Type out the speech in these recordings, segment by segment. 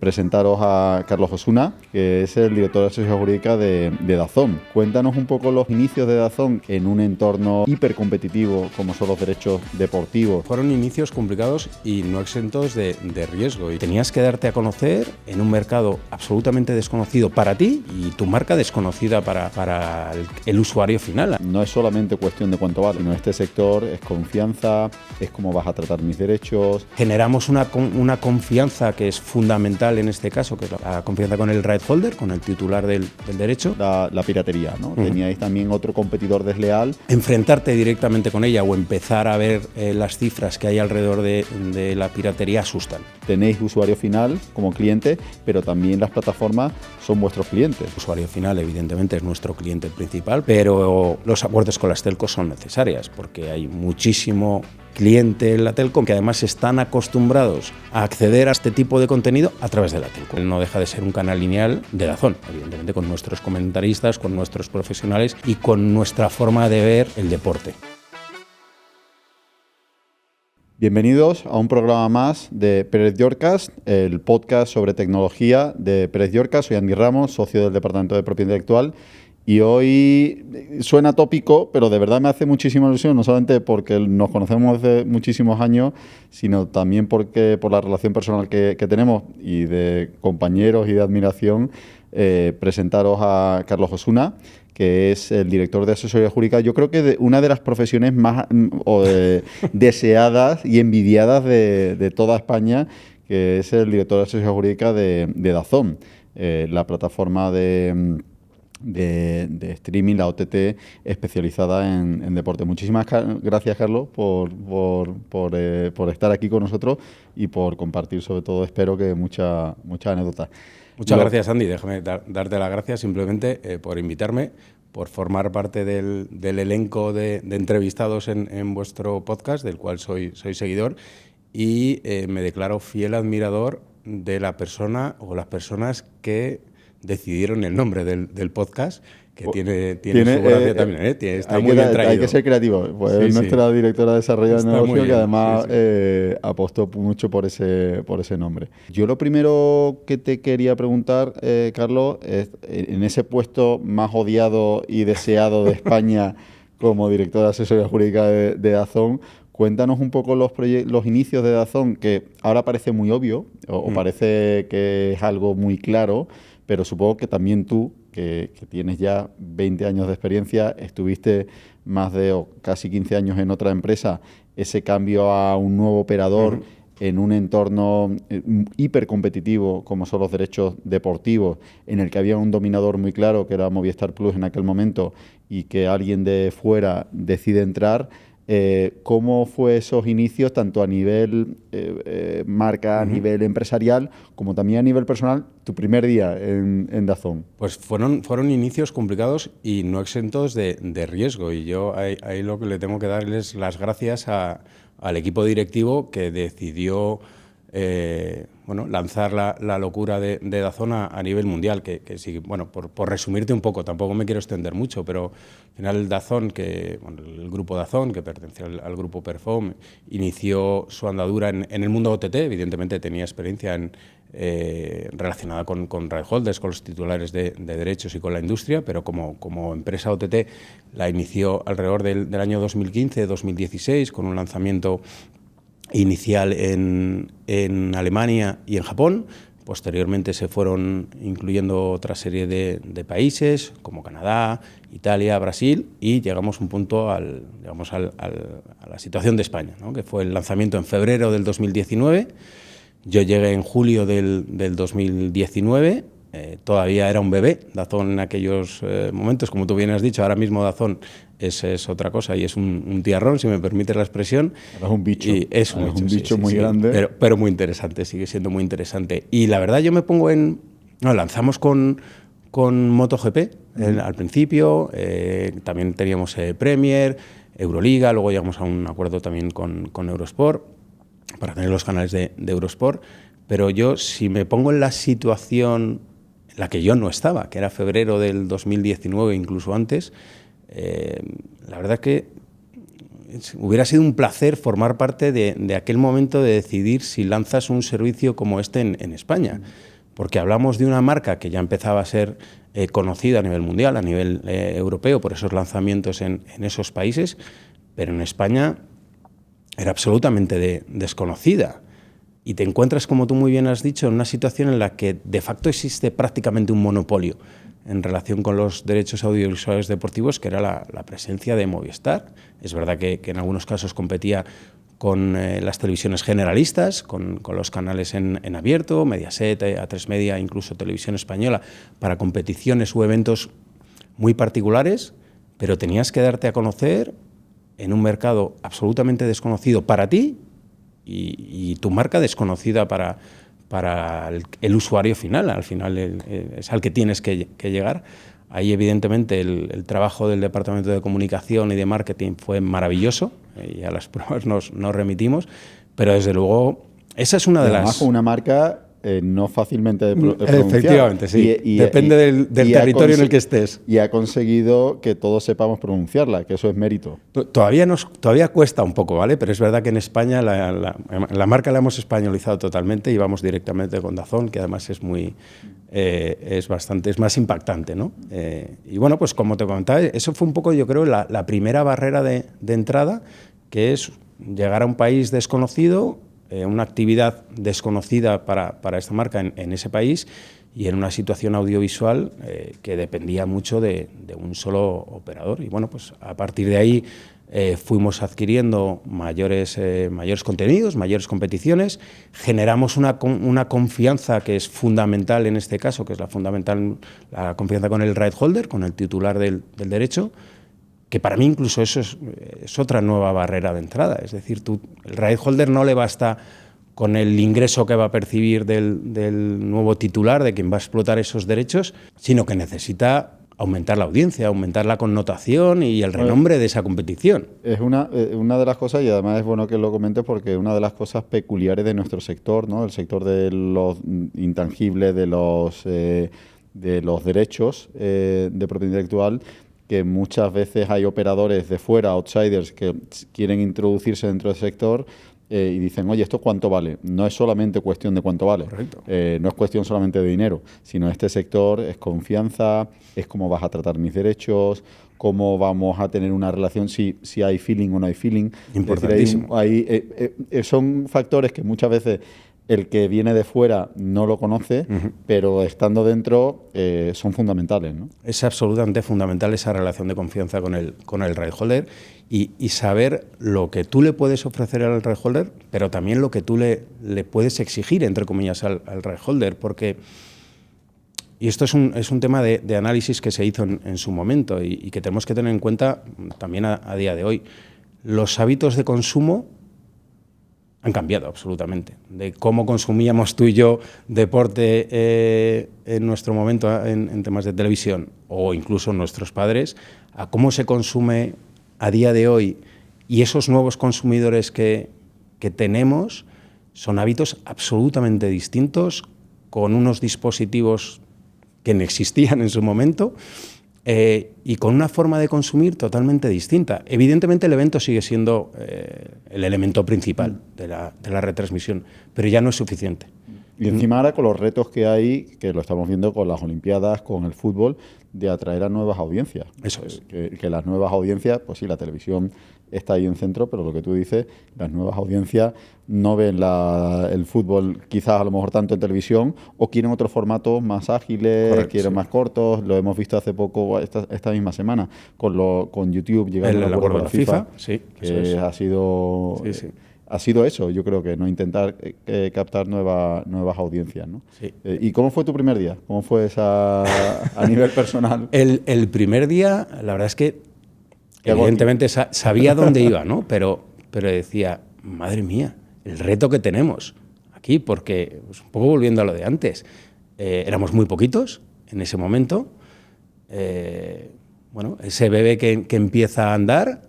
presentaros a Carlos Osuna, que es el director de Asesoría Jurídica de DAZN. Cuéntanos un poco los inicios de DAZN en un entorno hipercompetitivo como son los derechos deportivos. Fueron inicios complicados y no exentos de riesgo. Y tenías que darte a conocer en un mercado absolutamente desconocido para ti y tu marca desconocida para el usuario final. No es solamente cuestión de cuánto vale, sino este sector es confianza, es cómo vas a tratar mis derechos. Generamos una confianza que es fundamental en este caso, que es la confianza con el right holder, con el titular del derecho. La piratería, ¿no? Teníais también otro competidor desleal. Enfrentarte directamente con ella o empezar a ver las cifras que hay alrededor de la piratería asustan. Tenéis usuario final como cliente, pero también las plataformas son vuestros clientes. El usuario final, evidentemente, es nuestro cliente principal, pero los acuerdos con las telcos son necesarias porque hay muchísimo cliente en la telco que además están acostumbrados a acceder a este tipo de contenido a través de la telco. No deja de ser un canal lineal de DAZN, evidentemente con nuestros comentaristas, con nuestros profesionales y con nuestra forma de ver el deporte. Bienvenidos a un programa más de Pérez Yorcas, el podcast sobre tecnología de Pérez Yorcas. Soy Andy Ramos, socio del Departamento de Propiedad Intelectual. Y hoy suena tópico, pero de verdad me hace muchísima ilusión, no solamente porque nos conocemos desde muchísimos años, sino también porque por la relación personal que tenemos y de compañeros y de admiración, presentaros a Carlos Osuna, que es el director de Asesoría Jurídica. Yo creo que una de las profesiones más deseadas y envidiadas de toda España, que es el director de Asesoría Jurídica de DAZN, la plataforma de streaming, la OTT especializada en deporte. Muchísimas gracias, Carlos, por estar aquí con nosotros y por compartir, sobre todo, espero que muchas anécdotas. Muchas gracias, Andy. Déjame darte las gracias simplemente por invitarme, por formar parte del elenco de entrevistados en vuestro podcast, del cual soy seguidor, y me declaro fiel admirador de la persona o las personas que decidieron el nombre del podcast, que tiene su gracia también, está muy bien traído. Hay que ser creativo. Pues sí, nuestra directora de desarrollo de negocio, que además apostó mucho por ese nombre. Yo lo primero que te quería preguntar, Carlos, es en ese puesto más odiado y deseado de España como director de asesoría jurídica de DAZN, cuéntanos un poco los inicios de DAZN, que ahora parece muy obvio o parece que es algo muy claro, pero supongo que también tú, que tienes ya 20 años de experiencia, estuviste más de casi 15 años en otra empresa, ese cambio a un nuevo operador en un entorno hipercompetitivo como son los derechos deportivos, en el que había un dominador muy claro, que era Movistar Plus en aquel momento, y que alguien de fuera decide entrar. ¿Cómo fue esos inicios, tanto a nivel marca, a nivel empresarial, como también a nivel personal, tu primer día en DAZN? Pues fueron inicios complicados y no exentos de riesgo. Y yo ahí lo que le tengo que darles las gracias al equipo directivo que decidió lanzar la locura de DAZN a nivel mundial, que sí, bueno, por resumirte un poco, tampoco me quiero extender mucho, pero al final el DAZN, el grupo DAZN, que pertenece al grupo Perform, inició su andadura en el mundo OTT. Evidentemente tenía experiencia relacionada con right holders, con los titulares de derechos y con la industria, pero como empresa OTT la inició alrededor del año 2015-2016 con un lanzamiento inicial en Alemania y en Japón. Posteriormente se fueron incluyendo otra serie de países como Canadá, Italia, Brasil, y llegamos un punto a la situación de España, ¿no? Que fue el lanzamiento en febrero del 2019. Yo llegué en julio del 2019. Todavía era un bebé DAZN en aquellos momentos, como tú bien has dicho. Ahora mismo DAZN es otra cosa y es un tiarrón, si me permites la expresión. Es un bicho. Y es un bicho muy grande. Pero muy interesante, sigue siendo muy interesante. Y la verdad yo me pongo lanzamos con MotoGP al principio, también teníamos Premier, Euroliga, luego llegamos a un acuerdo también con Eurosport para tener los canales de Eurosport. Pero yo, si me pongo en la situación en la que yo no estaba, que era febrero del 2019, incluso antes, la verdad que hubiera sido un placer formar parte de aquel momento de decidir si lanzas un servicio como este en España. porque hablamos de una marca que ya empezaba a ser conocida a nivel mundial, a nivel europeo, por esos lanzamientos en esos países, pero en España era absolutamente desconocida. Y te encuentras, como tú muy bien has dicho, en una situación en la que de facto existe prácticamente un monopolio en relación con los derechos audiovisuales deportivos, que era la presencia de Movistar. Es verdad que en algunos casos competía con las televisiones generalistas, con los canales en abierto, Mediaset, A3 Media, incluso Televisión Española, para competiciones u eventos muy particulares, pero tenías que darte a conocer en un mercado absolutamente desconocido para ti y tu marca desconocida para el usuario final. Al final es al que tienes que llegar. Ahí, evidentemente, el trabajo del Departamento de Comunicación y de Marketing fue maravilloso, y a las pruebas nos remitimos, pero desde luego esa es una de las... Una marca no fácilmente pronunciar. Efectivamente, sí. Depende del territorio en el que estés. Y ha conseguido que todos sepamos pronunciarla, que eso es mérito. Todavía cuesta un poco, ¿vale? Pero es verdad que en España la marca la hemos españolizado totalmente y vamos directamente con DAZN, que además es es más impactante, ¿no? Y bueno, pues como te comentaba, eso fue un poco, yo creo, la primera barrera de entrada, que es llegar a un país desconocido, una actividad desconocida para esta marca en ese país y en una situación audiovisual que dependía mucho de un solo operador. Y bueno, pues a partir de ahí fuimos adquiriendo mayores contenidos, mayores competiciones, generamos una confianza que es fundamental en este caso, que es la confianza con el right holder, con el titular del derecho, que para mí incluso eso es otra nueva barrera de entrada. Es decir, el right holder no le basta con el ingreso que va a percibir del nuevo titular, de quien va a explotar esos derechos, sino que necesita aumentar la audiencia, aumentar la connotación y el renombre de esa competición. Es una de las cosas, y además es bueno que lo comentes porque es una de las cosas peculiares de nuestro sector, ¿no? El sector de los intangibles, de los derechos de propiedad intelectual, que muchas veces hay operadores de fuera, outsiders, que quieren introducirse dentro del sector y dicen, oye, ¿esto cuánto vale? No es solamente cuestión de cuánto vale, no es cuestión solamente de dinero, sino este sector es confianza, es cómo vas a tratar mis derechos, cómo vamos a tener una relación, si hay feeling o no hay feeling. Importantísimo. Es decir, son factores que muchas veces el que viene de fuera no lo conoce, pero estando dentro son fundamentales, ¿no? Es absolutamente fundamental esa relación de confianza con el right holder y saber lo que tú le puedes ofrecer al right holder, pero también lo que tú le puedes exigir, entre comillas, al right holder, porque, y esto es un tema de análisis que se hizo en su momento y que tenemos que tener en cuenta también a día de hoy. Los hábitos de consumo han cambiado absolutamente. De cómo consumíamos tú y yo deporte en nuestro momento en temas de televisión, o incluso nuestros padres, a cómo se consume a día de hoy, y esos nuevos consumidores que tenemos son hábitos absolutamente distintos, con unos dispositivos que no existían en su momento, y con una forma de consumir totalmente distinta. Evidentemente el evento sigue siendo el elemento principal de la retransmisión, pero ya no es suficiente. Y encima ahora con los retos que hay, que lo estamos viendo con las Olimpiadas, con el fútbol, de atraer a nuevas audiencias. Eso es. Que las nuevas audiencias, pues sí, la televisión está ahí en centro, pero lo que tú dices, las nuevas audiencias no ven el fútbol quizás a lo mejor tanto en televisión, o quieren otros formatos más ágiles, correcto, quieren más cortos. Lo hemos visto hace poco, esta misma semana, con YouTube llegando al acuerdo de la FIFA, sí, que ha sido... Sí, sí. Ha sido eso, yo creo que no intentar captar nuevas audiencias, ¿no? Sí. ¿Y cómo fue tu primer día? ¿Cómo fue esa a nivel personal? El primer día, la verdad es que evidentemente sabía dónde iba, ¿no? Pero decía, madre mía, el reto que tenemos aquí, porque pues, un poco volviendo a lo de antes, éramos muy poquitos en ese momento. Bueno, ese bebé que empieza a andar,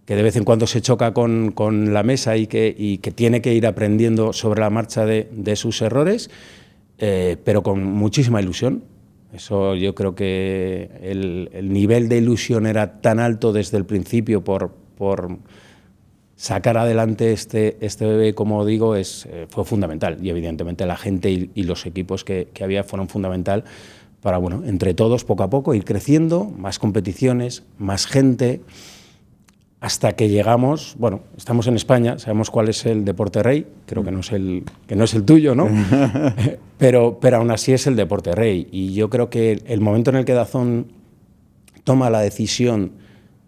que de vez en cuando se choca con la mesa y que tiene que ir aprendiendo sobre la marcha de sus errores, pero con muchísima ilusión. Eso yo creo que el nivel de ilusión era tan alto desde el principio por sacar adelante este bebé, como digo, fue fundamental. Y evidentemente la gente y los equipos que había fueron fundamental para, bueno, entre todos, poco a poco, ir creciendo, más competiciones, más gente, hasta que llegamos, bueno, estamos en España, sabemos cuál es el deporte rey, creo que no es el tuyo, ¿no? pero aún así es el deporte rey. Y yo creo que el momento en el que DAZN toma la decisión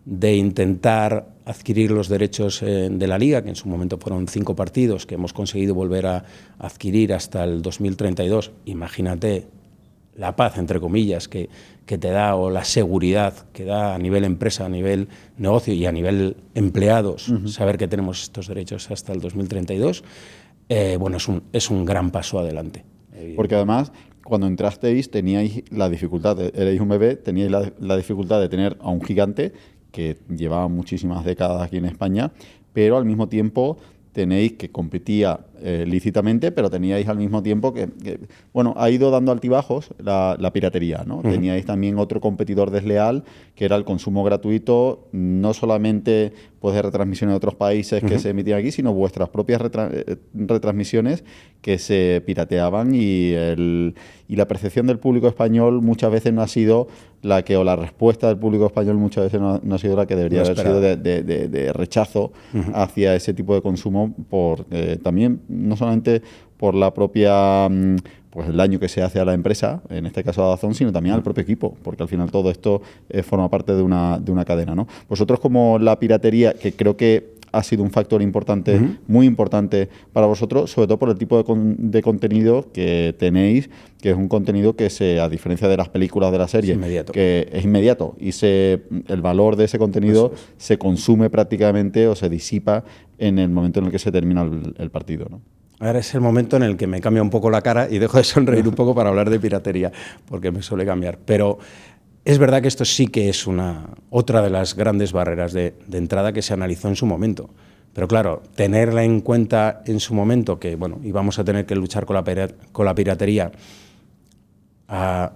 de intentar adquirir los derechos de la Liga, que en su momento fueron 5 partidos, que hemos conseguido volver a adquirir hasta el 2032. Imagínate la paz, entre comillas, que te da, o la seguridad que da a nivel empresa, a nivel negocio y a nivel empleados, saber que tenemos estos derechos hasta el 2032, bueno, es un gran paso adelante. Porque además, cuando entrasteis, teníais la dificultad, erais un bebé, teníais la dificultad de tener a un gigante que llevaba muchísimas décadas aquí en España, pero al mismo tiempo tenéis que competía lícitamente, pero teníais al mismo tiempo que bueno, ha ido dando altibajos la piratería, ¿no? Teníais también otro competidor desleal, que era el consumo gratuito, no solamente pues, de retransmisiones de otros países que se emitían aquí, sino vuestras propias retransmisiones que se pirateaban, y la percepción del público español muchas veces no ha sido la que, o la respuesta del público español muchas veces no ha sido la que debería haber sido de rechazo hacia ese tipo de consumo, por también no solamente por la propia pues el daño que se hace a la empresa, en este caso a DAZN, sino también al propio equipo, porque al final todo esto forma parte de una cadena, ¿no? Vosotros, como la piratería, que creo que ha sido un factor importante, muy importante para vosotros, sobre todo por el tipo de contenido que tenéis, que es un contenido que a diferencia de las películas, de la serie, que es inmediato, y el valor de ese contenido se consume prácticamente o se disipa en el momento en el que se termina el partido, ¿no? Ahora es el momento en el que me cambia un poco la cara y dejo de sonreír un poco para hablar de piratería, porque me suele cambiar. Pero es verdad que esto sí que es otra de las grandes barreras de entrada que se analizó en su momento. Pero claro, tenerla en cuenta en su momento, que bueno, íbamos a tener que luchar con la piratería, a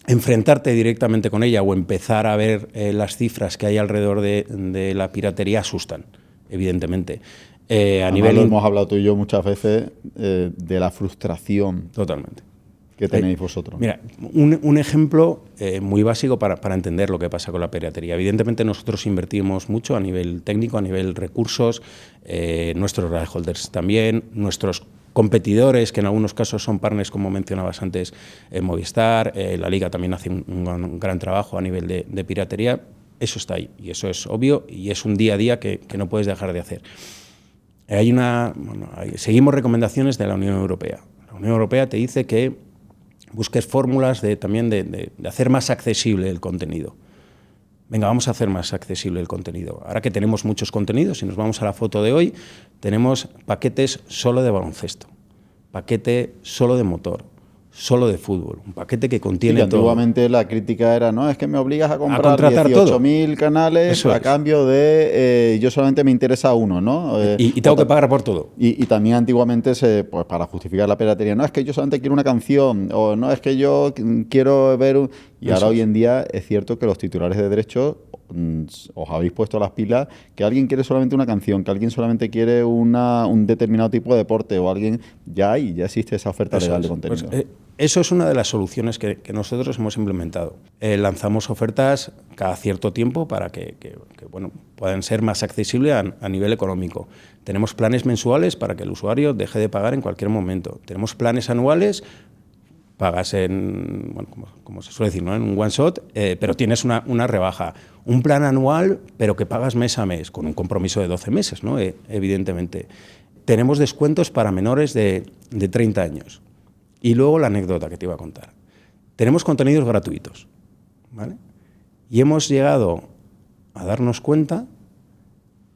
enfrentarte directamente con ella o empezar a ver las cifras que hay alrededor de la piratería asustan, evidentemente. Lo hemos hablado tú y yo muchas veces de la frustración totalmente que tenéis vosotros. Mira, un ejemplo muy básico para entender lo que pasa con la piratería. Evidentemente nosotros invertimos mucho a nivel técnico, a nivel recursos, nuestros holders también, nuestros competidores, que en algunos casos son partners, como mencionabas antes, Movistar, la Liga también hace un gran trabajo a nivel de piratería. Eso está ahí, y eso es obvio, y es un día a día que no puedes dejar de hacer. Seguimos recomendaciones de la Unión Europea. La Unión Europea te dice que busques fórmulas de hacer más accesible el contenido. Venga, vamos a hacer más accesible el contenido. Ahora que tenemos muchos contenidos, si nos vamos a la foto de hoy, tenemos paquetes solo de baloncesto, paquete solo de motor, solo de fútbol, un paquete que contiene todo. Antiguamente la crítica era, no, es que me obligas a comprar 18.000 canales a cambio de yo solamente me interesa uno, ¿no? Y tengo que pagar por todo. Y también antiguamente, pues para justificar la piratería, no, es que yo solamente quiero una canción, o no, es que yo quiero ver Y ahora hoy en día es cierto que los titulares de derechos os habéis puesto las pilas, que alguien quiere solamente una canción, que alguien solamente quiere un determinado tipo de deporte, o alguien ya existe esa oferta legal de contenido. Pues, eso es una de las soluciones que nosotros hemos implementado. Lanzamos ofertas cada cierto tiempo para que bueno, puedan ser más accesibles a nivel económico. Tenemos planes mensuales para que el usuario deje de pagar en cualquier momento. Tenemos planes anuales, pagas bueno, como se suele decir, ¿no? En un one shot, pero tienes una rebaja. Un plan anual, pero que pagas mes a mes, con un compromiso de 12 meses, ¿no? Evidentemente. Tenemos descuentos para menores de 30 años. Y luego la anécdota que te iba a contar. Tenemos contenidos gratuitos, ¿vale? Y hemos llegado a darnos cuenta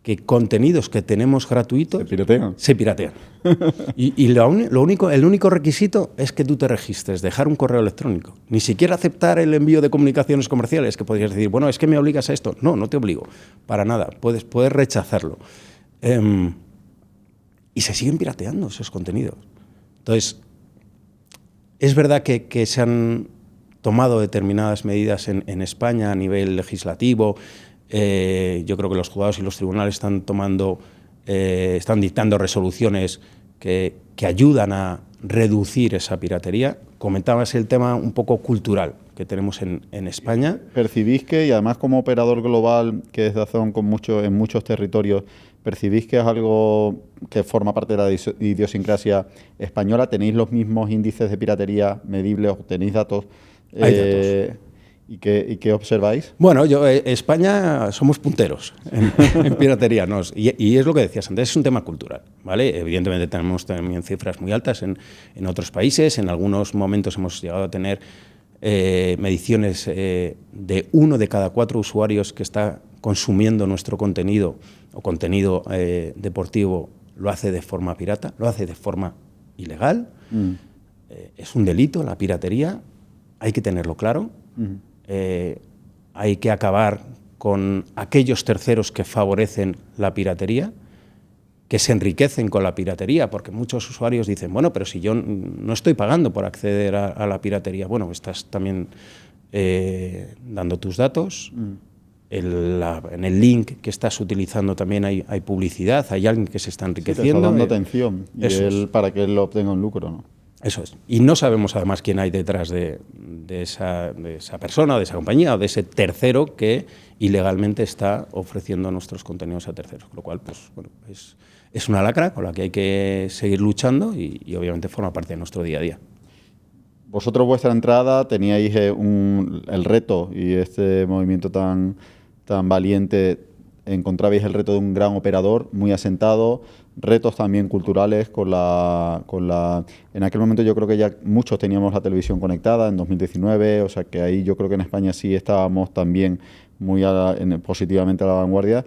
que contenidos que tenemos gratuitos se piratean. Y el único requisito es que tú te registres, dejar un correo electrónico. Ni siquiera aceptar el envío de comunicaciones comerciales, que podrías decir, bueno, es que me obligas a esto. No te obligo, para nada. Puedes rechazarlo. Y se siguen pirateando esos contenidos. Entonces, es verdad que se han tomado determinadas medidas en España a nivel legislativo. Yo creo que los juzgados y los tribunales están tomando están dictando resoluciones que ayudan a reducir esa piratería. Comentabas el tema un poco cultural que tenemos en España. ¿Percibís que, y además como operador global que es DAZN en muchos territorios, percibís que es algo que forma parte de la idiosincrasia española? ¿Tenéis los mismos índices de piratería medibles o tenéis datos? Hay datos. ¿Y qué observáis? Bueno, España somos punteros en piratería, ¿no? Y es lo que decías antes, es un tema cultural, ¿vale? Evidentemente tenemos también cifras muy altas en otros países. En algunos momentos hemos llegado a tener mediciones de 1 de cada 4 usuarios que está consumiendo nuestro contenido o contenido deportivo lo hace de forma pirata, lo hace de forma ilegal. Es un delito la piratería, hay que tenerlo claro. Hay que acabar con aquellos terceros que favorecen la piratería, que se enriquecen con la piratería, porque muchos usuarios dicen, bueno, pero si yo no estoy pagando por acceder a la piratería, bueno, estás también dando tus datos. En el link que estás utilizando también hay publicidad, hay alguien que se está enriqueciendo. Sí, te está dando atención para que él obtenga un lucro, ¿no? Eso es. Y no sabemos además quién hay detrás de esa persona, de esa compañía o de ese tercero que ilegalmente está ofreciendo nuestros contenidos a terceros. Con lo cual, pues, bueno, es una lacra con la que hay que seguir luchando y obviamente forma parte de nuestro día a día. Vosotros, vuestra entrada, teníais el reto y este movimiento tan valiente, encontrabais el reto de un gran operador muy asentado, retos también culturales en aquel momento yo creo que ya muchos teníamos la televisión conectada en 2019, o sea que ahí yo creo que en España sí estábamos también muy positivamente a la vanguardia,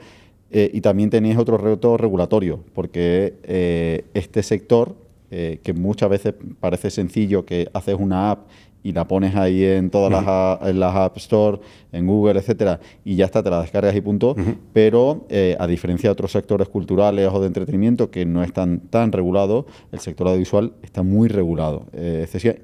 y también tenéis otro reto regulatorio, porque este sector, que muchas veces parece sencillo, que haces una app y la pones ahí en todas las App Store, en Google, etcétera, y ya está, te la descargas y punto. Pero a diferencia de otros sectores culturales o de entretenimiento que no están tan regulados, el sector audiovisual está muy regulado.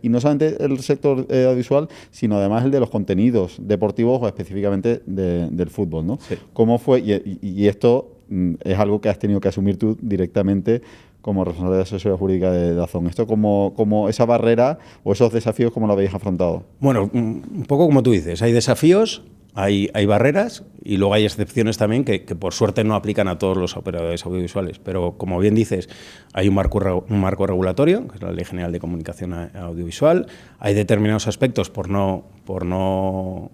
Y no solamente el sector audiovisual, sino además el de los contenidos deportivos o específicamente del fútbol, ¿no? Sí. ¿Cómo fue? Y esto es algo que has tenido que asumir tú directamente como responsable de asesoría jurídica de DAZN. ¿Esto como esa barrera o esos desafíos, cómo lo habéis afrontado? Bueno, un poco como tú dices, hay desafíos, hay barreras y luego hay excepciones también que por suerte no aplican a todos los operadores audiovisuales. Pero como bien dices, hay un marco regulatorio, que es la Ley General de Comunicación Audiovisual. Hay determinados aspectos por no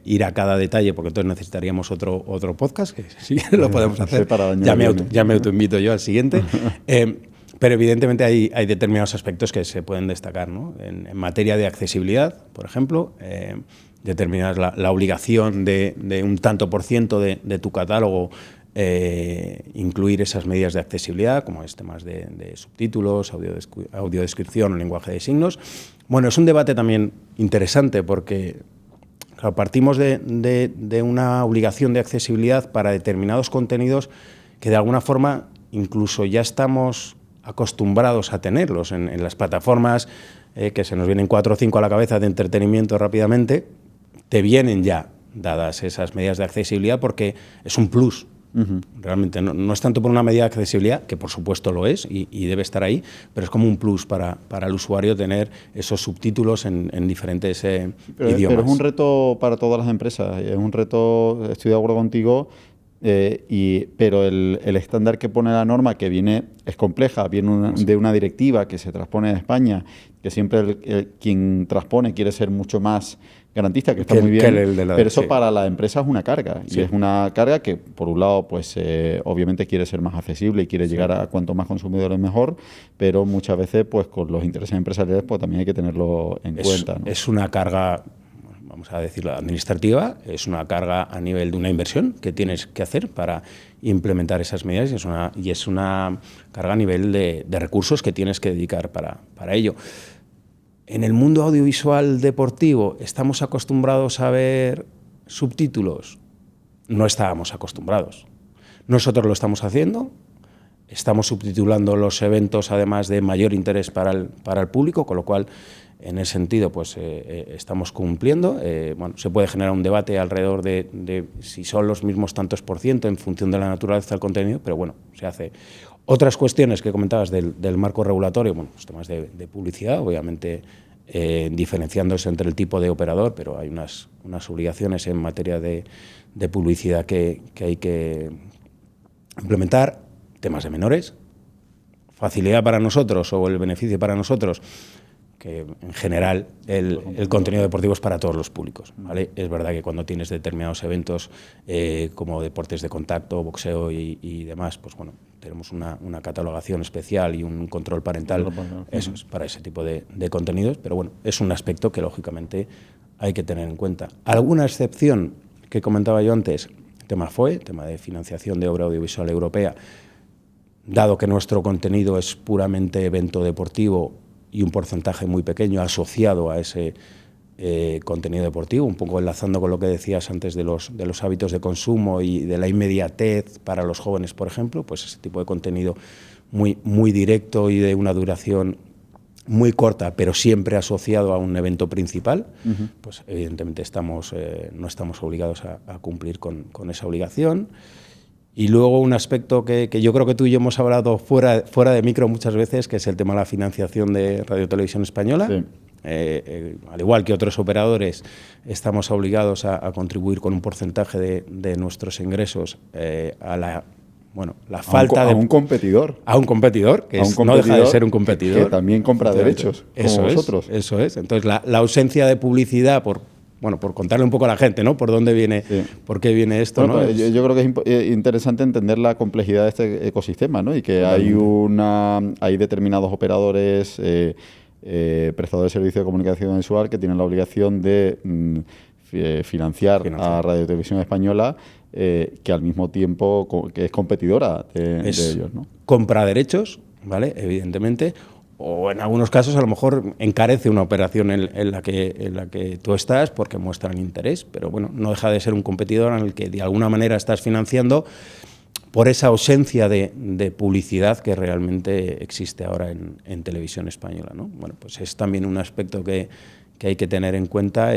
ir a cada detalle, porque entonces necesitaríamos otro podcast, que sí lo podemos hacer. Ya me autoinvito yo al siguiente. Pero evidentemente hay determinados aspectos que se pueden destacar, ¿no? En materia de accesibilidad, por ejemplo, determinar la obligación de un tanto por ciento de tu catálogo, incluir esas medidas de accesibilidad, como temas de subtítulos, audiodescripción o lenguaje de signos. Bueno, es un debate también interesante porque claro, partimos de una obligación de accesibilidad para determinados contenidos que de alguna forma incluso ya estamos acostumbrados a tenerlos en las plataformas, que se nos vienen 4 o 5 a la cabeza de entretenimiento rápidamente, te vienen ya dadas esas medidas de accesibilidad porque es un plus. Realmente no es tanto por una medida de accesibilidad, que por supuesto lo es y debe estar ahí, pero es como un plus para el usuario tener esos subtítulos en diferentes idiomas. Pero es un reto para todas las empresas, es un reto, estoy de acuerdo contigo, pero el estándar que pone la norma, que es compleja, viene de una directiva que se transpone en España, que siempre quien transpone quiere ser mucho más garantista, que está muy bien, pero eso para la empresa es una carga, y es una carga que por un lado pues obviamente quiere ser más accesible y quiere llegar a cuanto más consumidores mejor, pero muchas veces pues con los intereses empresariales pues también hay que tenerlo en cuenta, ¿no? Es una carga, vamos a decirlo, administrativa, es una carga a nivel de una inversión que tienes que hacer para implementar esas medidas y es una carga a nivel de recursos que tienes que dedicar para ello. En el mundo audiovisual deportivo, ¿estamos acostumbrados a ver subtítulos? No estábamos acostumbrados. Nosotros lo estamos haciendo. estamos subtitulando los eventos además de mayor interés para el público, con lo cual en ese sentido pues estamos cumpliendo. Bueno, se puede generar un debate alrededor de si son los mismos tantos por ciento en función de la naturaleza del contenido, pero bueno, se hace. Otras cuestiones que comentabas del marco regulatorio, bueno, pues temas de publicidad, obviamente diferenciándose entre el tipo de operador, pero hay unas obligaciones en materia de publicidad que hay que implementar. Temas de menores, facilidad para nosotros o el beneficio para nosotros, que en general el contenido deportivo es para todos los públicos, ¿vale? Es verdad que cuando tienes determinados eventos como deportes de contacto, boxeo y demás, pues bueno, tenemos una catalogación especial y un control parental, eso es para ese tipo de contenidos, pero bueno, es un aspecto que lógicamente hay que tener en cuenta. Alguna excepción que comentaba yo antes, tema FOE, tema de financiación de obra audiovisual europea, dado que nuestro contenido es puramente evento deportivo y un porcentaje muy pequeño asociado a ese contenido deportivo, un poco enlazando con lo que decías antes de los hábitos de consumo y de la inmediatez para los jóvenes, por ejemplo, pues ese tipo de contenido muy directo y de una duración muy corta, pero siempre asociado a un evento principal, pues evidentemente no estamos obligados a cumplir con esa obligación. Y luego un aspecto que yo creo que tú y yo hemos hablado fuera de micro muchas veces, que es el tema de la financiación de Radio Televisión Española. Sí. Al igual que otros operadores, estamos obligados a contribuir con un porcentaje de nuestros ingresos a la falta a un competidor. A un competidor, que no deja de ser un competidor. Que también compra derechos, como vosotros. Eso es. Entonces, la ausencia de publicidad por contarle un poco a la gente, ¿no? Por dónde viene, por qué viene esto, bueno, ¿no? Yo creo que es interesante entender la complejidad de este ecosistema, ¿no? Y que hay determinados operadores, prestadores de servicios de comunicación visual que tienen la obligación de financiar a Radio Televisión Española, que al mismo tiempo que es competidora de ellos, ¿no? Compra derechos, ¿vale? Evidentemente. O en algunos casos a lo mejor encarece una operación en la que tú estás porque muestran interés, pero bueno, no deja de ser un competidor en el que de alguna manera estás financiando por esa ausencia de publicidad que realmente existe ahora en televisión española, ¿no? Bueno, pues es también un aspecto que hay que tener en cuenta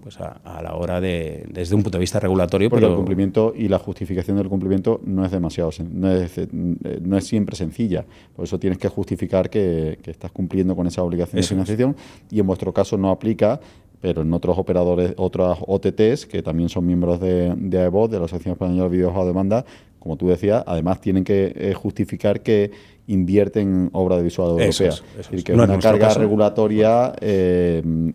pues a la hora desde un punto de vista regulatorio. Porque el cumplimiento y la justificación del cumplimiento no es siempre sencilla. Por eso tienes que justificar que estás cumpliendo con esa obligación de financiación, y en vuestro caso no aplica, pero en otros operadores, otras OTTs, que también son miembros de AEVOT, de la Asociación Española de Videojuegos a Demanda, como tú decías, además tienen que justificar que invierten en obra audiovisual europea. Eso es decir, que es una carga regulatoria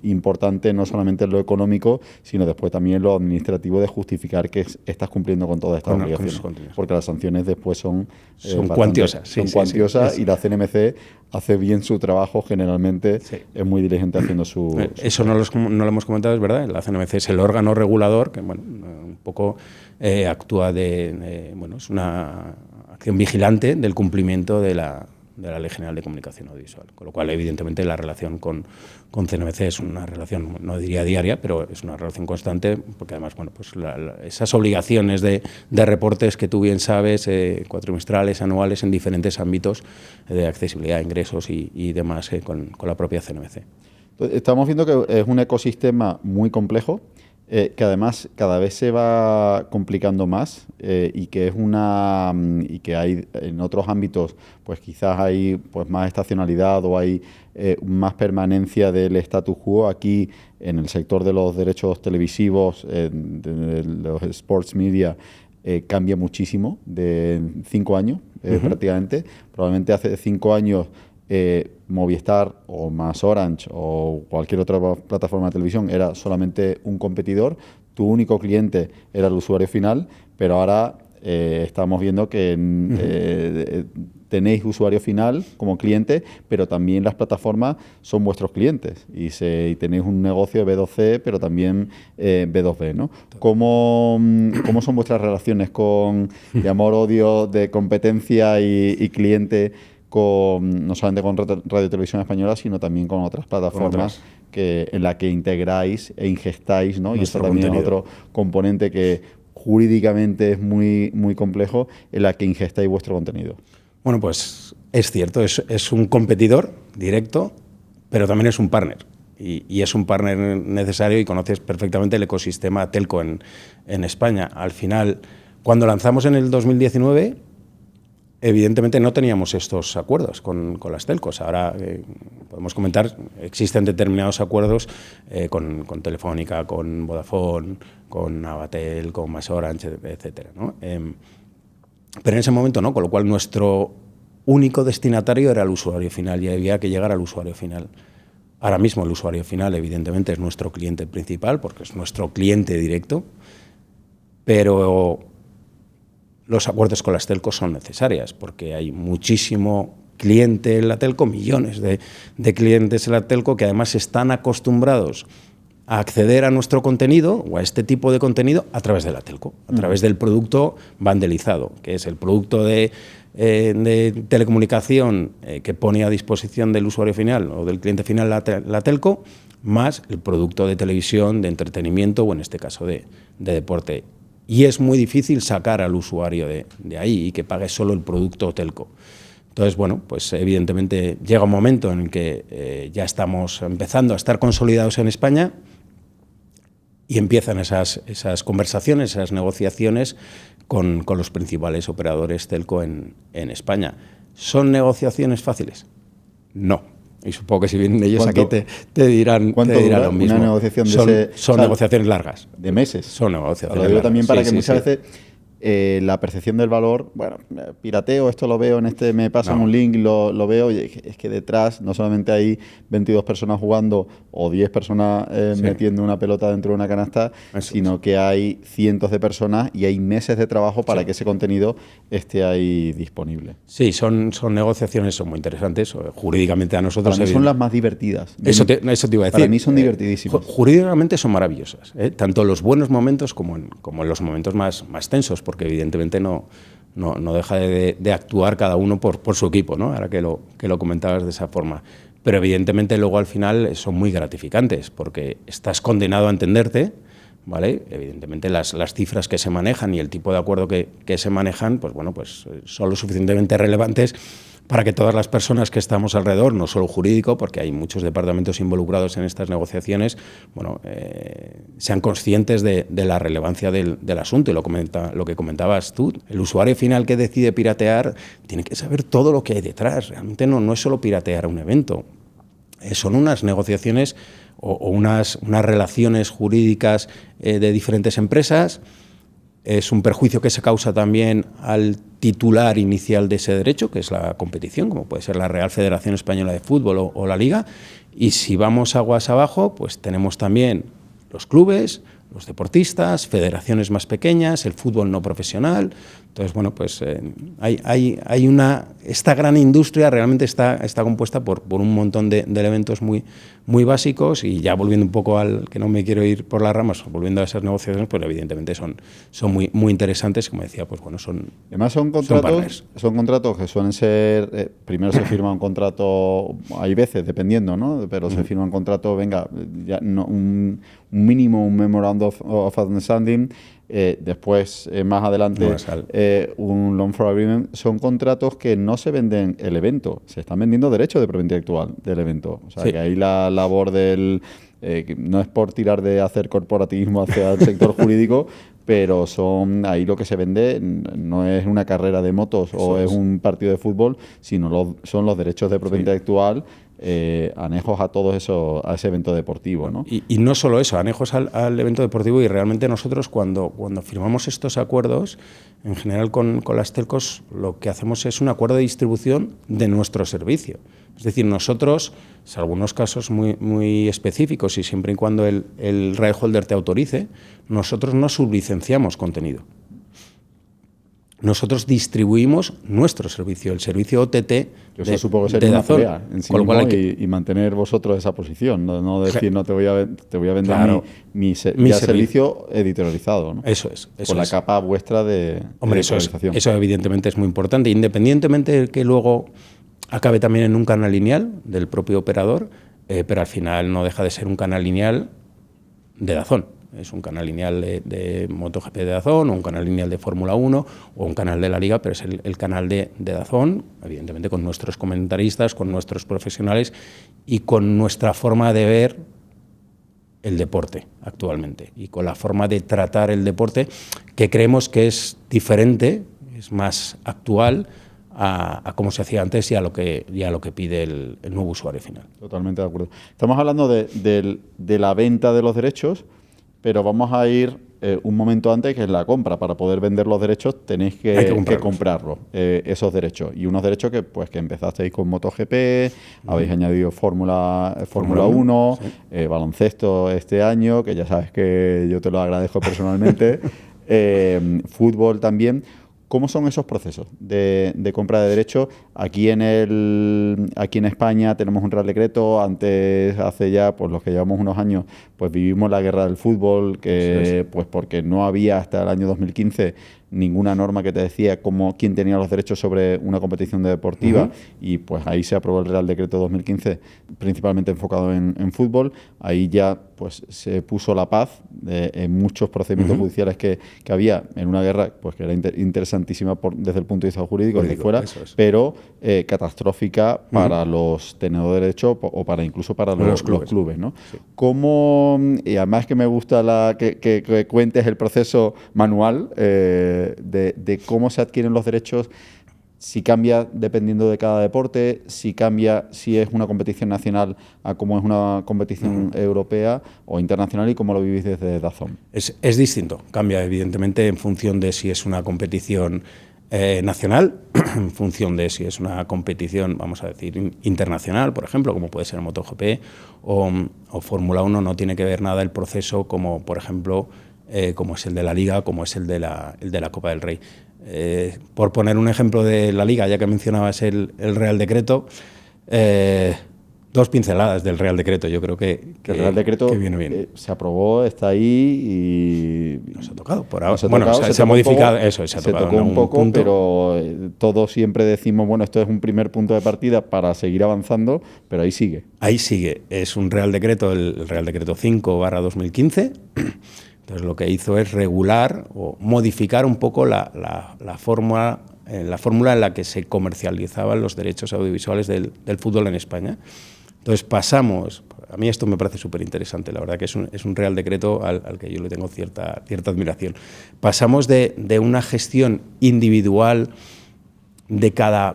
importante, no solamente en lo económico, sino después también en lo administrativo, de justificar que estás cumpliendo con todas estas obligaciones. Porque las sanciones después son cuantiosas. Son cuantiosas, y la CNMC hace bien su trabajo generalmente, es muy diligente haciendo su... Eso no lo hemos comentado, es verdad. La CNMC es el órgano regulador que un poco actúa es una acción vigilante del cumplimiento de la Ley General de Comunicación Audiovisual. Con lo cual, evidentemente, la relación con CNMC es una relación, no diría diaria, pero es una relación constante, porque además, esas obligaciones de reportes que tú bien sabes, cuatrimestrales, anuales, en diferentes ámbitos de accesibilidad, ingresos y demás, con la propia CNMC. Estamos viendo que es un ecosistema muy complejo, que además cada vez se va complicando más, y que hay en otros ámbitos pues quizás hay pues más estacionalidad o hay más permanencia del status quo. Aquí en el sector de los derechos televisivos, de los sports media, cambia muchísimo de 5 años prácticamente. Probablemente hace 5 años Movistar o más Orange o cualquier otra plataforma de televisión era solamente un competidor, tu único cliente era el usuario final, pero ahora estamos viendo que tenéis usuario final como cliente, pero también las plataformas son vuestros clientes y tenéis un negocio B2C, pero también B2B, ¿no? ¿Cómo son vuestras relaciones de amor-odio, de competencia y cliente, no solamente con Radio Televisión Española, sino también con otras plataformas en la que integráis e ingestáis, ¿no? Y esto también es otro componente que jurídicamente es muy, muy complejo, en la que ingestáis vuestro contenido? Bueno, pues es cierto, es un competidor directo, pero también es un partner. Y es un partner necesario y conoces perfectamente el ecosistema telco en España. Al final, cuando lanzamos en el 2019, evidentemente no teníamos estos acuerdos con las telcos. Ahora podemos comentar, existen determinados acuerdos con Telefónica, con Vodafone, con Avatel, con MasOrange, etcétera, ¿no? Pero en ese momento no, con lo cual nuestro único destinatario era el usuario final y había que llegar al usuario final. Ahora mismo el usuario final, evidentemente, es nuestro cliente principal porque es nuestro cliente directo, pero los acuerdos con las telcos son necesarias porque hay muchísimo cliente en la telco, millones de clientes en la telco que además están acostumbrados a acceder a nuestro contenido o a este tipo de contenido a través de la telco, a través del producto bandelizado, que es el producto de telecomunicación que pone a disposición del usuario final o del cliente final la telco, más el producto de televisión, de entretenimiento o en este caso de deporte. Y es muy difícil sacar al usuario de ahí y que pague solo el producto telco. Entonces, bueno, pues evidentemente llega un momento en el que ya estamos empezando a estar consolidados en España y empiezan esas conversaciones, esas negociaciones con los principales operadores telco en España. ¿Son negociaciones fáciles? No. Y supongo que si vienen ellos aquí te dirán lo mismo. Una negociación son negociaciones largas. De meses. Son negociaciones lo digo largas. También para que muchas veces la percepción del valor, bueno, pirateo, esto lo veo me pasan un link, lo veo, y es que detrás no solamente hay 22 personas jugando o 10 personas metiendo una pelota dentro de una canasta, sino que hay cientos de personas y hay meses de trabajo para que ese contenido esté ahí disponible. Sí, son negociaciones, son muy interesantes. Jurídicamente a nosotros... Para mí son las más divertidas. Eso te iba a decir. Para mí son divertidísimas. Jurídicamente son maravillosas, tanto en los buenos momentos como en los momentos más tensos, porque evidentemente no deja de actuar cada uno por su equipo, ¿no? Ahora que lo comentabas de esa forma. Pero evidentemente luego al final son muy gratificantes porque estás condenado a entenderte, ¿vale? Evidentemente las cifras que se manejan y el tipo de acuerdo que se manejan, pues bueno, pues son lo suficientemente relevantes para que todas las personas que estamos alrededor, no solo jurídico, porque hay muchos departamentos involucrados en estas negociaciones, bueno, sean conscientes de la relevancia del asunto. Y lo que comentabas tú, el usuario final que decide piratear tiene que saber todo lo que hay detrás. Realmente no es solo piratear un evento, son unas negociaciones o unas relaciones jurídicas de diferentes empresas. Es un perjuicio que se causa también al titular inicial de ese derecho, que es la competición, como puede ser la Real Federación Española de Fútbol o la Liga. Y si vamos aguas abajo, pues tenemos también los clubes, los deportistas, federaciones más pequeñas, el fútbol no profesional. Entonces, bueno, pues esta gran industria realmente está compuesta por un montón de elementos muy básicos, y ya volviendo un poco al que no me quiero ir por las ramas, volviendo a esas negociaciones, pues evidentemente son muy interesantes, como decía, pues bueno, además son contratos que suelen ser, primero se firma un contrato, hay veces, dependiendo, ¿no? Pero se firma un contrato, ya no, un mínimo, un memorandum of understanding, después, más adelante, un loan for agreement. Son contratos que no se venden el evento, se están vendiendo derechos de propiedad intelectual del evento. O sea, que ahí la labor no es por tirar de hacer corporativismo hacia el sector jurídico, pero ahí lo que se vende no es una carrera de motos o es un partido de fútbol, sino son los derechos de propiedad intelectual anejos a ese evento deportivo, ¿no? Y no solo eso, anejos al evento deportivo, y realmente nosotros cuando firmamos estos acuerdos, en general con las telcos, lo que hacemos es un acuerdo de distribución de nuestro servicio. Es decir, nosotros, en algunos casos muy específicos y siempre y cuando el right holder te autorice, nosotros no sublicenciamos contenido. Nosotros distribuimos nuestro servicio, el servicio OTT Eso supongo que sería una pelea en sí mismo, y mantener vosotros esa posición, no decir no te voy a vender mi servicio editorializado, ¿no? Eso es. Con la capa vuestra de editorialización. Eso evidentemente es muy importante, independientemente de que luego acabe también en un canal lineal del propio operador, pero al final no deja de ser un canal lineal de DAZN. es un canal lineal de MotoGP de DAZN, o un canal lineal de Fórmula 1, o un canal de la Liga, pero es el canal de DAZN, evidentemente con nuestros comentaristas, con nuestros profesionales y con nuestra forma de ver el deporte actualmente y con la forma de tratar el deporte que creemos que es diferente, es más actual a cómo se hacía antes y a lo que pide el nuevo usuario final. Totalmente de acuerdo. Estamos hablando de la venta de los derechos, pero vamos a ir un momento antes, que es la compra. Para poder vender los derechos tenéis que comprarlos, esos derechos. Y unos derechos que empezasteis con MotoGP, habéis añadido Fórmula 1, sí. Baloncesto este año, que ya sabes que yo te lo agradezco personalmente, fútbol también. ¿Cómo son esos procesos de compra de derechos? Aquí en España tenemos un Real Decreto. Antes, hace ya, pues los que llevamos unos años, pues vivimos la guerra del fútbol, que pues porque no había hasta el año 2015 ninguna norma que te decía quién tenía los derechos sobre una competición deportiva, y pues ahí se aprobó el Real Decreto 2015, principalmente enfocado en fútbol. Ahí ya pues se puso la paz en muchos procedimientos judiciales que había en una guerra pues que era interesantísima desde el punto de vista jurídico, desde fuera, pero catastrófica para los tenedores de derecho o incluso para los clubes, ¿no? Sí. ¿Cómo, y además que me gusta que cuentes el proceso manual de cómo se adquieren los derechos, si cambia dependiendo de cada deporte, si cambia si es una competición nacional a cómo es una competición europea o internacional, y cómo lo vivís desde DAZN? Es distinto, cambia evidentemente en función de si es una competición nacional, en función de si es una competición, vamos a decir, internacional, por ejemplo, como puede ser MotoGP o Fórmula 1. No tiene que ver nada el proceso como, por ejemplo, como es el de la Liga, como es el de la Copa del Rey. Por poner un ejemplo de la Liga, ya que mencionabas el Real Decreto, dos pinceladas del Real Decreto. Yo creo que el Real Decreto viene bien. Se aprobó, está ahí y... Nos ha tocado por ahora. Se ha modificado, eso, se ha tocado tocó un poco, punto. Pero todos siempre decimos, bueno, esto es un primer punto de partida para seguir avanzando, pero ahí sigue. Ahí sigue. Es un Real Decreto, el Real Decreto 5/2015. Entonces lo que hizo es regular o modificar un poco la fórmula en la que se comercializaban los derechos audiovisuales del fútbol en España. Entonces pasamos, a mí esto me parece súper interesante, la verdad que es un Real Decreto al que yo le tengo cierta admiración. Pasamos de una gestión individual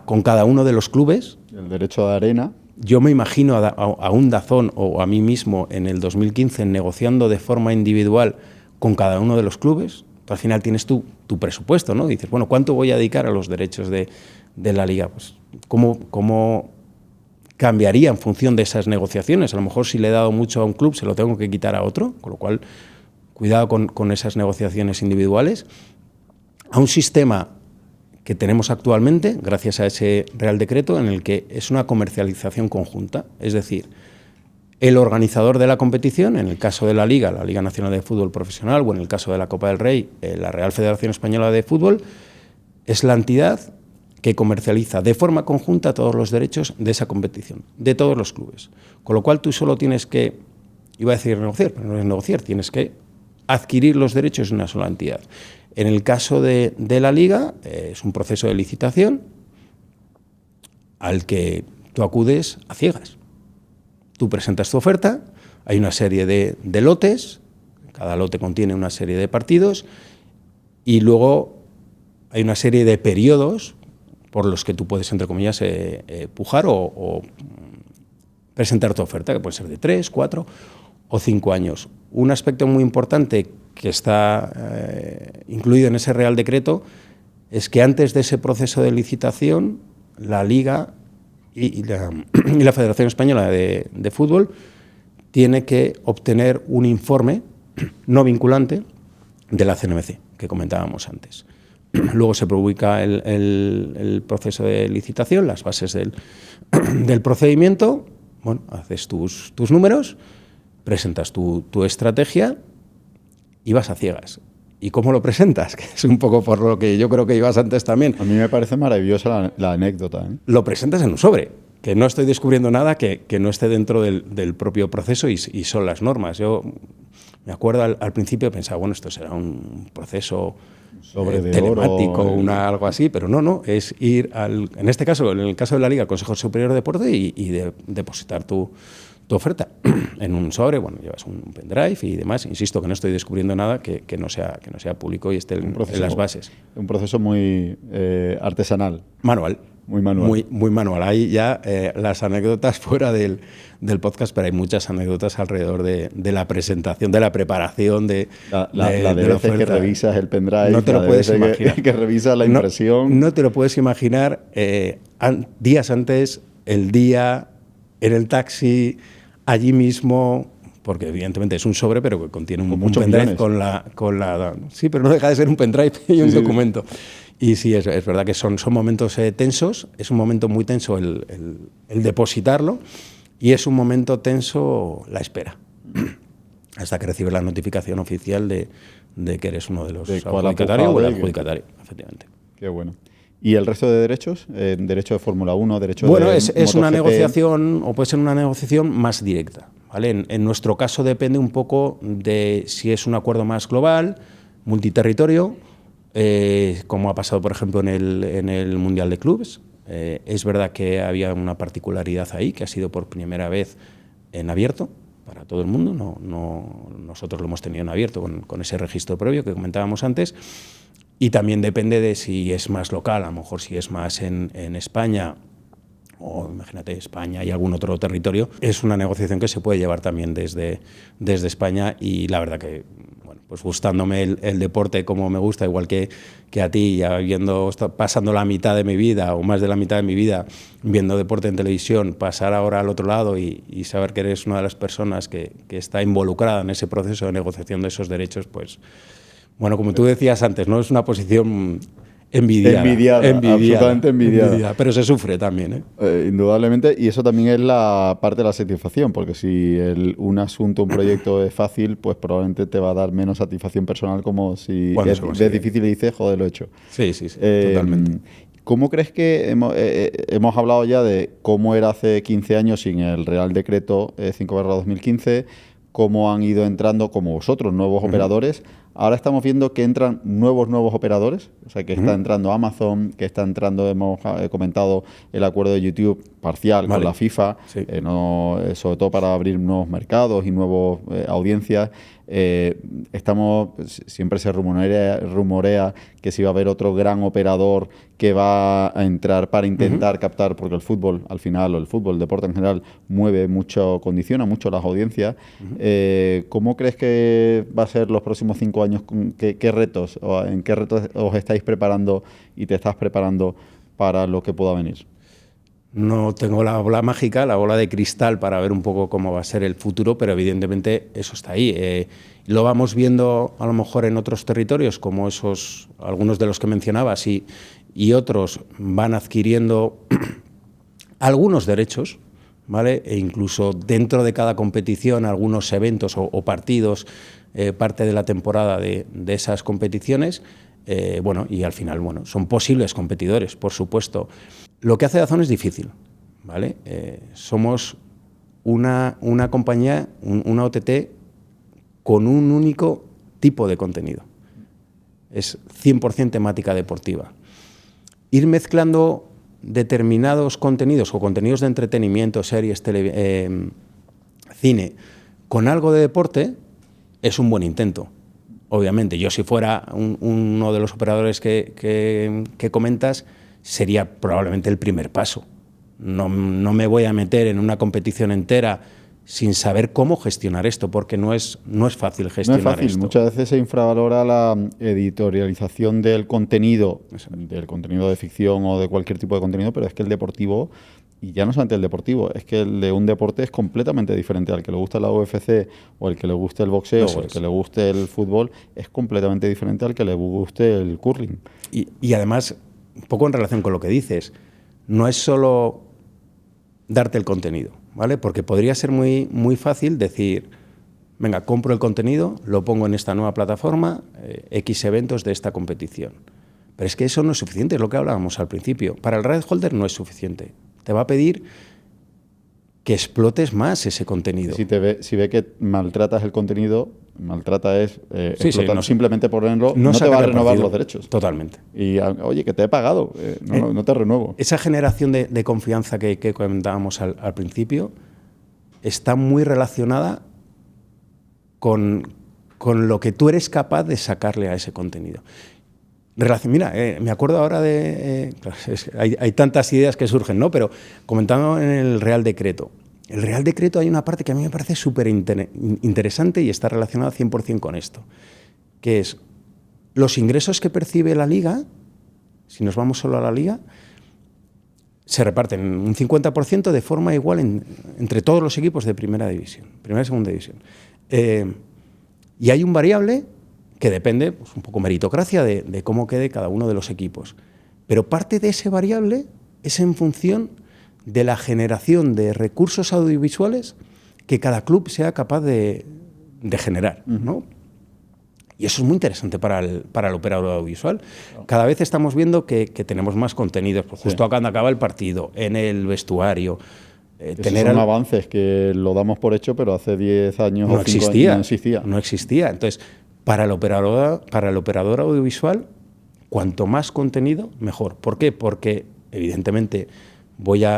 con cada uno de los clubes. El derecho de arena. Yo me imagino a un DAZN o a mí mismo en el 2015 negociando de forma individual con cada uno de los clubes. Al final tienes tu presupuesto, ¿no? Dices, bueno, ¿cuánto voy a dedicar a los derechos de la Liga? Pues, ¿cómo cambiaría en función de esas negociaciones? A lo mejor si le he dado mucho a un club se lo tengo que quitar a otro, con lo cual cuidado con esas negociaciones individuales. A un sistema que tenemos actualmente, gracias a ese Real Decreto, en el que es una comercialización conjunta, es decir, el organizador de la competición, en el caso de la Liga Nacional de Fútbol Profesional, o en el caso de la Copa del Rey, la Real Federación Española de Fútbol, es la entidad que comercializa de forma conjunta todos los derechos de esa competición, de todos los clubes. Con lo cual tú solo tienes que, iba a decir negociar, pero no es negociar, tienes que adquirir los derechos de una sola entidad. En el caso de la Liga, es un proceso de licitación al que tú acudes a ciegas. Tú presentas tu oferta, hay una serie de lotes, cada lote contiene una serie de partidos, y luego hay una serie de periodos por los que tú puedes, entre comillas, pujar o presentar tu oferta, que puede ser de 3, 4 o 5 años. Un aspecto muy importante que está incluido en ese Real Decreto es que antes de ese proceso de licitación, la Liga y la Federación Española de Fútbol tiene que obtener un informe no vinculante de la CNMC, que comentábamos antes. Luego se publica el proceso de licitación, las bases del procedimiento. Bueno, haces tus números, presentas tu estrategia y vas a ciegas. ¿Y cómo lo presentas? Que es un poco por lo que yo creo que ibas antes también. A mí me parece maravillosa la anécdota, ¿eh? Lo presentas en un sobre, que no estoy descubriendo nada que no esté dentro del propio proceso y son las normas. Yo me acuerdo al principio pensaba, bueno, esto será un proceso sobre de telemático, oro, algo así, pero no, es ir en este caso, en el caso de la Liga, al Consejo Superior de Deporte y depositar tu oferta en un sobre, bueno, llevas un pendrive y demás. Insisto que no estoy descubriendo nada que no sea público y esté en las bases. Un proceso muy artesanal. Manual. Muy manual. Muy manual. Hay ya las anécdotas fuera del podcast, pero hay muchas anécdotas alrededor de la presentación, de la preparación, de la veces que revisas el pendrive, no te lo puedes imaginar. Que revisas la impresión. No te lo puedes imaginar días antes, el día, en el taxi, allí mismo, porque evidentemente es un sobre, pero que contiene un pendrive con la... Sí, pero no deja de ser un pendrive y un documento. Y sí, es verdad que son momentos tensos, es un momento muy tenso el depositarlo y es un momento tenso la espera, hasta que recibes la notificación oficial de que eres uno de los adjudicatarios o el adjudicatario, efectivamente. Qué bueno. ¿Y el resto de derechos? Derecho de Fórmula 1, derecho de Bueno, es una negociación, o puede ser una negociación más directa, ¿vale? En nuestro caso depende un poco de si es un acuerdo más global, multiterritorio, como ha pasado, por ejemplo, en el Mundial de Clubes. Es verdad que había una particularidad ahí, que ha sido por primera vez en abierto para todo el mundo. Nosotros lo hemos tenido en abierto con ese registro previo que comentábamos antes. Y también depende de si es más local, a lo mejor si es más en España, o imagínate España y algún otro territorio. Es una negociación que se puede llevar también desde España y la verdad que, bueno, pues gustándome el deporte como me gusta, igual que a ti, ya pasando la mitad de mi vida o más de la mitad de mi vida viendo deporte en televisión, pasar ahora al otro lado y saber que eres una de las personas que está involucrada en ese proceso de negociación de esos derechos, pues... Bueno, como tú decías antes, ¿no? Es una posición envidiada, absolutamente envidiada. Pero se sufre también, indudablemente, y eso también es la parte de la satisfacción, porque si un asunto, un proyecto es fácil, pues probablemente te va a dar menos satisfacción personal como si es difícil y dices, joder, lo he hecho. Sí, totalmente. ¿Cómo crees que hemos hablado ya de cómo era hace 15 años sin el Real Decreto 5/2015, cómo han ido entrando, como vosotros, nuevos operadores? Ahora estamos viendo que entran nuevos operadores, o sea, que está entrando Amazon, que está entrando, hemos comentado, el acuerdo de YouTube parcial con la FIFA, sobre todo para abrir nuevos mercados y nuevas audiencias. Siempre se rumorea que si va a haber otro gran operador que va a entrar para intentar captar, porque el fútbol, al final, o el deporte en general, condiciona mucho las audiencias. ¿Cómo crees que va a ser los próximos 5 años? ¿En qué retos os estáis preparando y te estás preparando para lo que pueda venir? No tengo la bola mágica, la bola de cristal para ver un poco cómo va a ser el futuro, pero evidentemente eso está ahí. Lo vamos viendo a lo mejor en otros territorios, como algunos de los que mencionabas, y otros van adquiriendo algunos derechos, ¿vale? E incluso dentro de cada competición, algunos eventos o partidos, parte de la temporada de esas competiciones, y al final, son posibles competidores, por supuesto. Lo que hace DAZN es difícil, ¿vale? Somos una compañía, una OTT, con un único tipo de contenido. Es 100% temática deportiva. Ir mezclando determinados contenidos o contenidos de entretenimiento, series, cine, con algo de deporte es un buen intento. Obviamente, yo si fuera uno de los operadores que comentas, sería probablemente el primer paso. No me voy a meter en una competición entera sin saber cómo gestionar esto, porque no es fácil gestionar esto. No es fácil. Muchas veces se infravalora la editorialización del contenido de ficción o de cualquier tipo de contenido, pero es que el deportivo, y ya no solamente el deportivo, es que el de un deporte es completamente diferente. Al que le gusta la UFC o al que le guste el boxeo o al que le guste el fútbol, es completamente diferente al que le guste el curling. Y además, un poco en relación con lo que dices, no es solo darte el contenido, ¿vale? Porque podría ser muy, muy fácil decir, venga, compro el contenido, lo pongo en esta nueva plataforma, X eventos de esta competición. Pero es que eso no es suficiente, es lo que hablábamos al principio. Para el right holder no es suficiente. Te va a pedir que explotes más ese contenido. Si ve que maltratas el contenido, maltrata es no, simplemente ponerlo, no te va a renovar los derechos. Totalmente. Y, oye, que te he pagado, no te renuevo. Esa generación de confianza que comentábamos al principio está muy relacionada con lo que tú eres capaz de sacarle a ese contenido. Mira, me acuerdo ahora de... hay tantas ideas que surgen, ¿no? Pero comentando en el Real Decreto. El Real Decreto hay una parte que a mí me parece súper interesante y está relacionada 100% con esto, que es los ingresos que percibe la Liga, si nos vamos solo a la Liga, se reparten un 50% de forma igual entre todos los equipos de primera y segunda división. Y hay un variable que depende, pues, un poco meritocracia de cómo quede cada uno de los equipos. Pero parte de ese variable es en función de la generación de recursos audiovisuales que cada club sea capaz de generar, ¿no? Y eso es muy interesante para el operador audiovisual. Cada vez estamos viendo que tenemos más contenidos, pues justo cuando acaba el partido, en el vestuario. Son avances que lo damos por hecho, pero hace 10 años o 5 años no existía. Entonces, para el operador audiovisual, cuanto más contenido, mejor. ¿Por qué? Porque, evidentemente,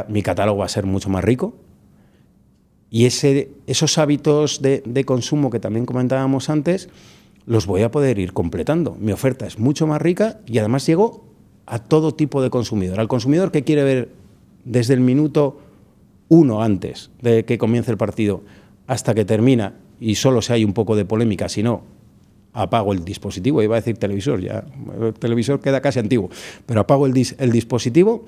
mi catálogo va a ser mucho más rico y esos hábitos de consumo que también comentábamos antes, los voy a poder ir completando. Mi oferta es mucho más rica y además llego a todo tipo de consumidor. Al consumidor que quiere ver desde el minuto 1 antes de que comience el partido hasta que termina, y solo si hay un poco de polémica, si no, apago el dispositivo. Iba a decir televisor, ya el televisor queda casi antiguo, pero apago el dispositivo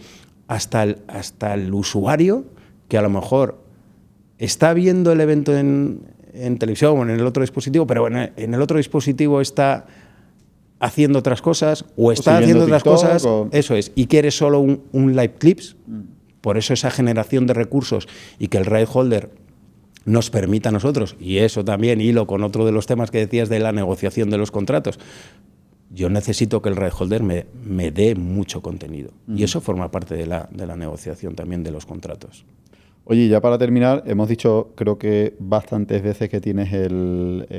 hasta el usuario que a lo mejor está viendo el evento en televisión o en el otro dispositivo, pero en el otro dispositivo está haciendo otras cosas o está haciendo otras cosas, eso es, y quiere solo un live clips. Por eso esa generación de recursos y que el right holder nos permita a nosotros, y eso también hilo con otro de los temas que decías de la negociación de los contratos, yo necesito que el right holder me dé mucho contenido. Y eso forma parte de la negociación también de los contratos. Oye, ya para terminar, hemos dicho creo que bastantes veces que tienes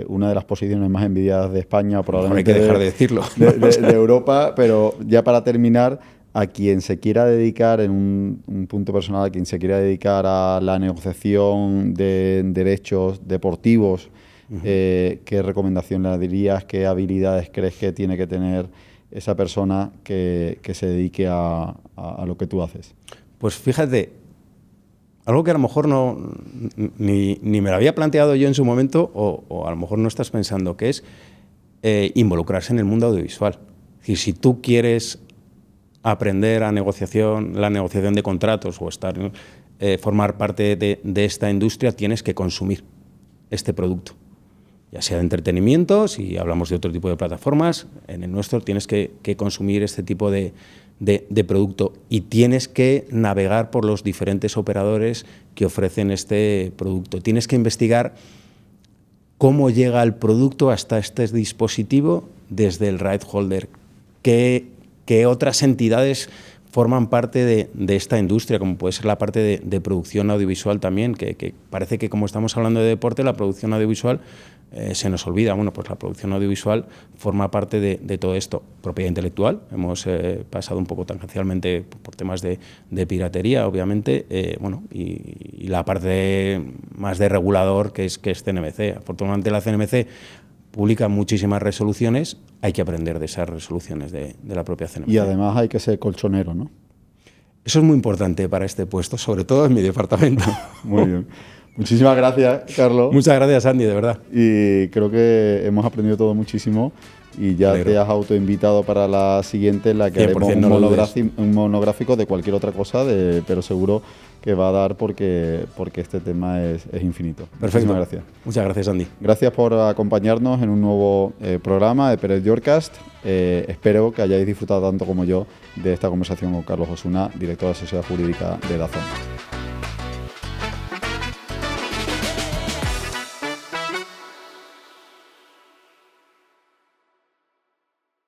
una de las posiciones más envidiadas de España, probablemente hay que dejar de decirlo. De Europa, pero ya para terminar, a quien se quiera dedicar, en un punto personal, a quien se quiera dedicar a la negociación de derechos deportivos, ¿qué recomendación le dirías? ¿Qué habilidades crees que tiene que tener esa persona que se dedique a lo que tú haces? Pues fíjate, algo que a lo mejor ni me lo había planteado yo en su momento, o a lo mejor no estás pensando, que es involucrarse en el mundo audiovisual. Es decir, si tú quieres aprender la negociación de contratos o formar parte de esta industria, tienes que consumir este producto. Ya sea de entretenimiento, si hablamos de otro tipo de plataformas, en el nuestro tienes que consumir este tipo de producto y tienes que navegar por los diferentes operadores que ofrecen este producto. Tienes que investigar cómo llega el producto hasta este dispositivo desde el right holder, qué otras entidades forman parte de esta industria, como puede ser la parte de producción audiovisual también, que parece que como estamos hablando de deporte, la producción audiovisual se nos olvida. Bueno, pues la producción audiovisual forma parte de todo esto. Propiedad intelectual, hemos pasado un poco tangencialmente por temas de piratería, obviamente, y la parte más de regulador que es CNMC. Afortunadamente la CNMC publica muchísimas resoluciones, hay que aprender de esas resoluciones de la propia CNMC. Y además hay que ser colchonero, ¿no? Eso es muy importante para este puesto, sobre todo en mi departamento. Muy bien. Muchísimas gracias, Carlos. Muchas gracias, Andy, de verdad. Y creo que hemos aprendido todo muchísimo y ya te has autoinvitado para la siguiente, en la que haremos un monográfico de cualquier otra cosa, pero seguro que va a dar porque este tema es infinito. Perfecto. Muchísimas gracias. Muchas gracias, Andy. Gracias por acompañarnos en un nuevo programa de Pérez Yorcast. Espero que hayáis disfrutado tanto como yo de esta conversación con Carlos Osuna, director de la Sociedad Jurídica de DAZN.